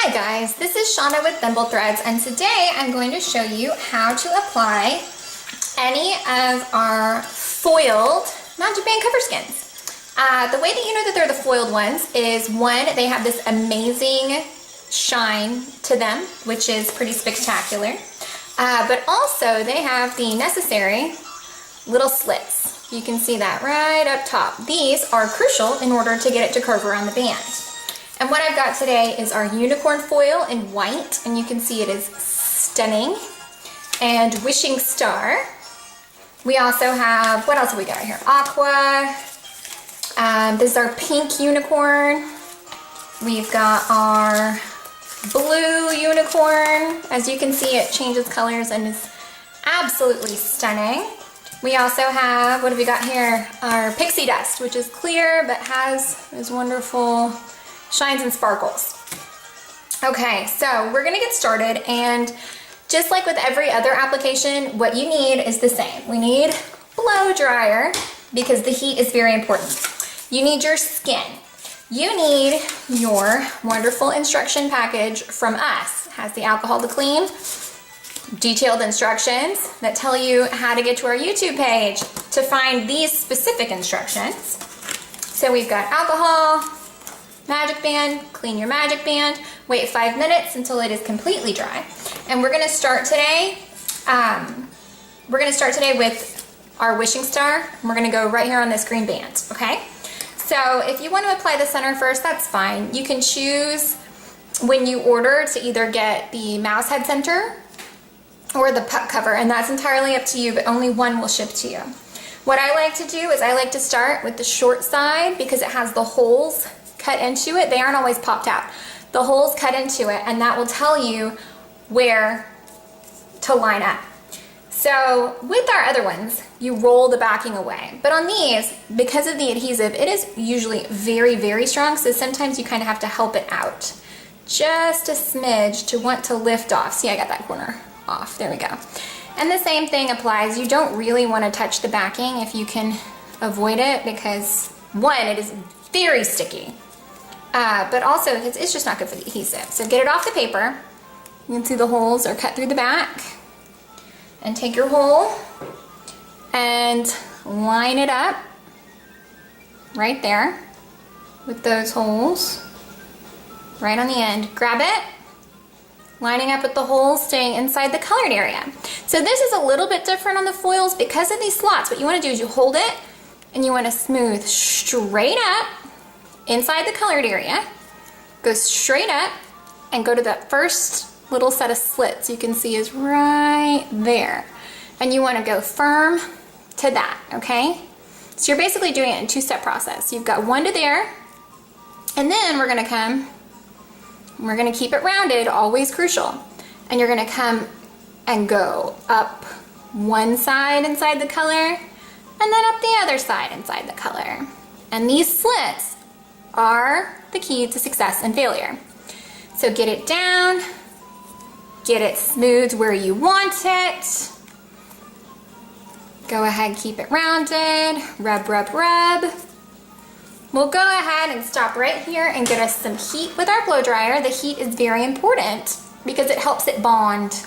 Hi guys, this is Shauna with Thimble Threads, and today I'm going to show you how to apply any of our foiled Magic Band cover skins. The way that you know that they're the foiled ones is, one, they have this amazing shine to them, which is pretty spectacular, but also they have the necessary little slits. You can see that right up top. These are crucial in order to get it to curve around the band. And what I've got today is our unicorn foil in white, and you can see it is stunning, and wishing star. We also have, what else have we got here? Aqua. This is our pink unicorn. We've got our blue unicorn. As you can see, it changes colors and is absolutely stunning. We also have, what have we got here? Our pixie dust, which is clear but has this wonderful shines and sparkles. Okay, so we're gonna get started, and just like with every other application, what you need is the same. We need blow dryer because the heat is very important. You need your skin. You need your wonderful instruction package from us. It has the alcohol to clean, detailed instructions that tell you how to get to our YouTube page to find these specific instructions. So we've got alcohol, magic band, clean your magic band, wait 5 minutes until it is completely dry. And we're gonna start today, with our wishing star, and we're gonna go right here on this green band, okay? So if you want to apply the center first, that's fine. You can choose when you order to either get the mouse head center or the puck cover, and that's entirely up to you, but only one will ship to you. What I like to do is I like to start with the short side because it has the holes cut into it. They aren't always popped out. The holes cut into it, and that will tell you where to line up. So with our other ones, you roll the backing away. But on these, because of the adhesive, it is usually very, very strong, so sometimes you kind of have to help it out just a smidge to want to lift off. See, I got that corner off. There we go. And the same thing applies. You don't really want to touch the backing if you can avoid it, because one, it is very sticky. But also it's just not good for the adhesive. So get it off the paper. You can see the holes are cut through the back. And take your hole and line it up right there with those holes right on the end. Grab it, lining up with the holes, staying inside the colored area. So this is a little bit different on the foils because of these slots. What you want to do is you hold it and you want to smooth straight up inside the colored area, go straight up and go to that first little set of slits you can see is right there. And you want to go firm to that, okay? So you're basically doing it in a two-step process. You've got one to there, and then we're gonna come, and we're gonna keep it rounded, always crucial. And you're gonna come and go up one side inside the color, and then up the other side inside the color. And these slits are the key to success and failure. So get it down, get it smooth where you want it. Go ahead, keep it rounded, rub, rub, rub. We'll go ahead and stop right here and get us some heat with our blow dryer. The heat is very important because it helps it bond.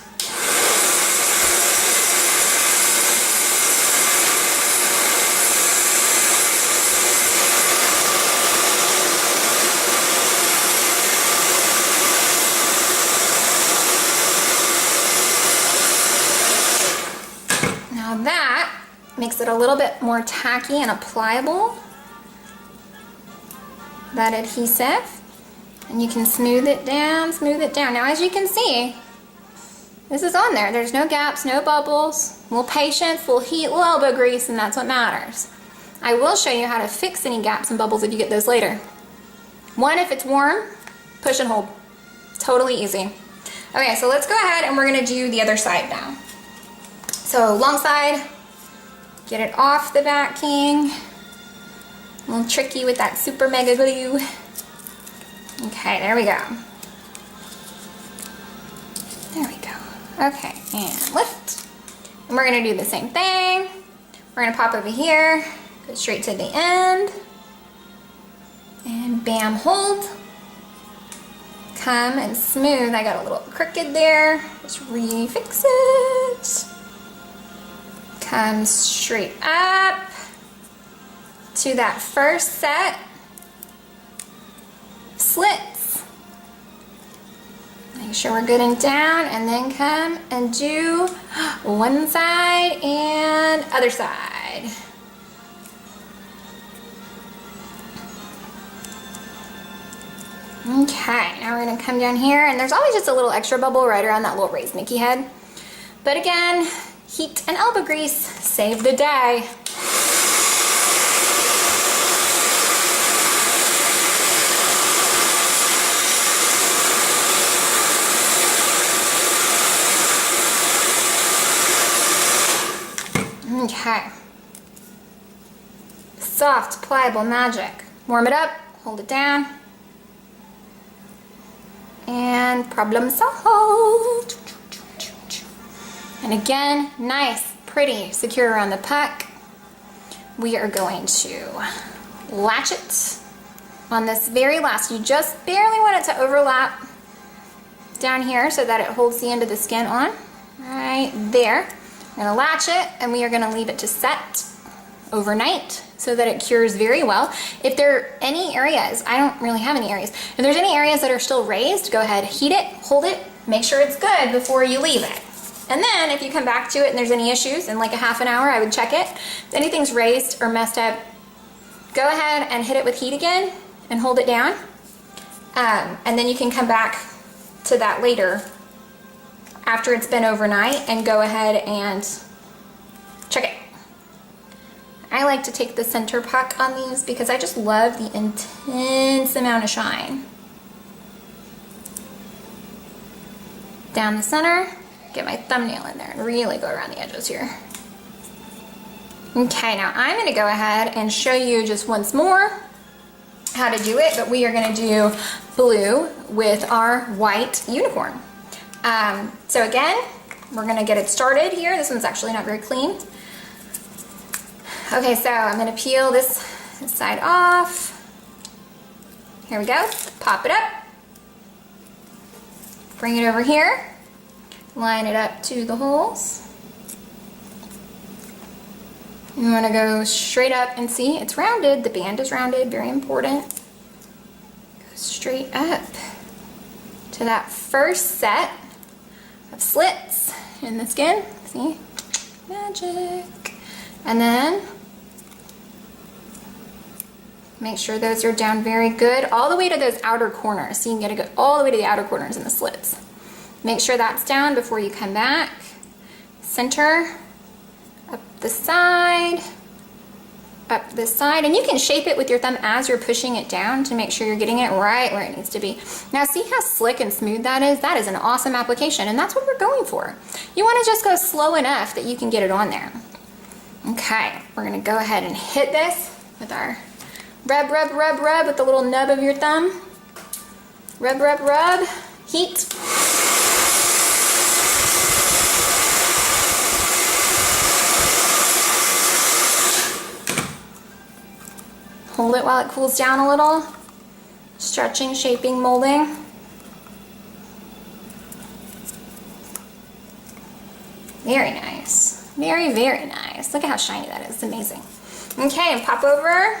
Now that makes it a little bit more tacky and pliable, that adhesive, and you can smooth it down, smooth it down. Now as you can see, this is on there. There's no gaps, no bubbles, a little patience, a little heat, a little elbow grease, and that's what matters. I will show you how to fix any gaps and bubbles if you get those later. One, if it's warm, push and hold. Totally easy. Okay, so let's go ahead and we're gonna do the other side now. So long side, get it off the backing. A little tricky with that super mega glue. Okay, there we go. There we go. Okay, and lift. And we're gonna do the same thing. We're gonna pop over here, go straight to the end, and bam, hold. come and smooth. I got a little crooked there. Just refix it. Come straight up to that first set. Slits. Make sure we're good and down, and then come and do one side and other side. Okay, now we're gonna come down here, and there's always just a little extra bubble right around that little raised Mickey head. But again, heat and elbow grease save the day. Okay. Soft, pliable magic. Warm it up, hold it down, and problem solved. And again, nice, pretty, secure around the puck. We are going to latch it on this very last. You just barely want it to overlap down here so that it holds the end of the skin on. Right there. We're gonna latch it, and we are gonna leave it to set overnight so that it cures very well. If there are any areas, I don't really have any areas, if there's any areas that are still raised, go ahead, heat it, hold it, make sure it's good before you leave it. And then if you come back to it and there's any issues, in like a half an hour, I would check it. If anything's raised or messed up, go ahead and hit it with heat again and hold it down. And then you can come back to that later after it's been overnight and go ahead and check it. I like to take the center puck on these because I just love the intense amount of shine. Down the center, get my thumbnail in there and really go around the edges here. Okay, now I'm gonna go ahead and show you just once more how to do it, but we are gonna do blue with our white unicorn. So again, we're gonna get it started here. This one's actually not very clean. Okay, so I'm gonna peel this side off. Here we go, pop it up. Bring it over here. Line it up to the holes. You wanna go straight up and see, it's rounded. The band is rounded, very important. Go straight up to that first set of slits in the skin. See? Magic. And then make sure those are down very good, all the way to those outer corners. So you can get all the way to the outer corners in the slits. Make sure that's down before you come back. Center, up the side, up this side, and you can shape it with your thumb as you're pushing it down to make sure you're getting it right where it needs to be. Now see how slick and smooth that is? That is an awesome application, and that's what we're going for. You want to just go slow enough that you can get it on there. Okay, we're gonna go ahead and hit this with our rub, rub, rub, rub with the little nub of your thumb. Rub, rub, rub, heat. Hold it while it cools down a little. Stretching, shaping, molding. Very nice. Very, very nice. Look at how shiny that is. It's amazing. Okay, and pop over.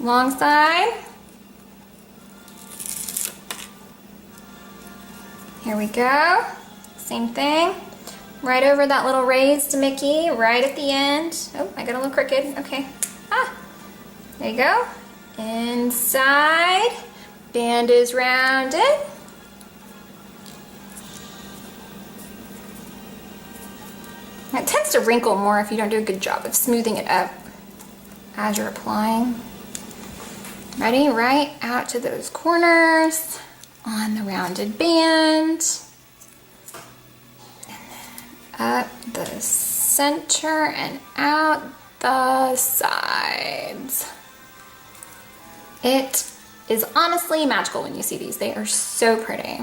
Long side. Here we go. Same thing. Right over that little raised Mickey, right at the end. Oh, I got a little crooked. Okay. There you go. Inside, band is rounded. It tends to wrinkle more if you don't do a good job of smoothing it up as you're applying. Ready? Right out to those corners on the rounded band. And then up the center and out the sides. It is honestly magical when you see these. They are so pretty.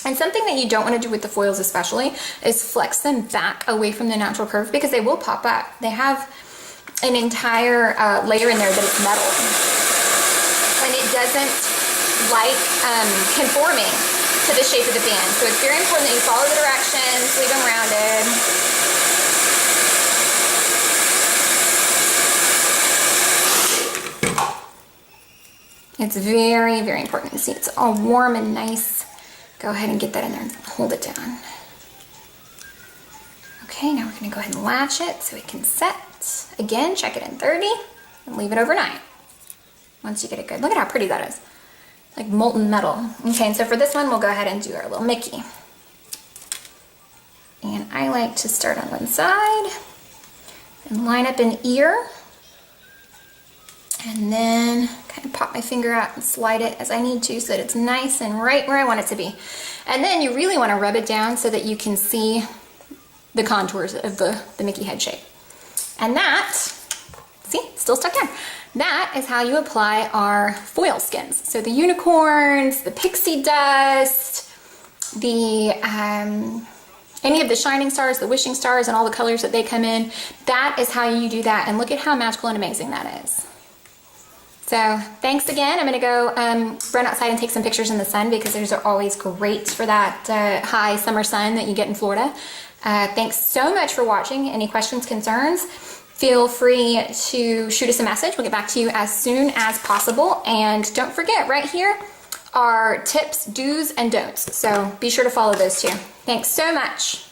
And something that you don't want to do with the foils especially is flex them back away from the natural curve because they will pop up. They have an entire layer in there that is metal. And it doesn't like conforming to the shape of the band. So it's very important that you follow the directions, leave them rounded. It's very, very important. See, it's all warm and nice. Go ahead and get that in there and hold it down. Okay, now we're gonna go ahead and latch it so it can set. Again, check it in 30 and leave it overnight. Once you get it good. Look at how pretty that is. Like molten metal. Okay, and so for this one, we'll go ahead and do our little Mickey. And I like to start on one side and line up an ear. And then kind of pop my finger out and slide it as I need to so that it's nice and right where I want it to be. And then you really want to rub it down so that you can see the contours of the Mickey head shape. And that, see, still stuck in. That is how you apply our foil skins. So the unicorns, the pixie dust, the any of the shining stars, the wishing stars, and all the colors that they come in, that is how you do that. And look at how magical and amazing that is. So thanks again. I'm gonna go run outside and take some pictures in the sun because those are always great for that high summer sun that you get in Florida. Thanks so much for watching. Any questions, concerns, feel free to shoot us a message. We'll get back to you as soon as possible. And don't forget, right here are tips, do's, and don'ts. So be sure to follow those too. Thanks so much.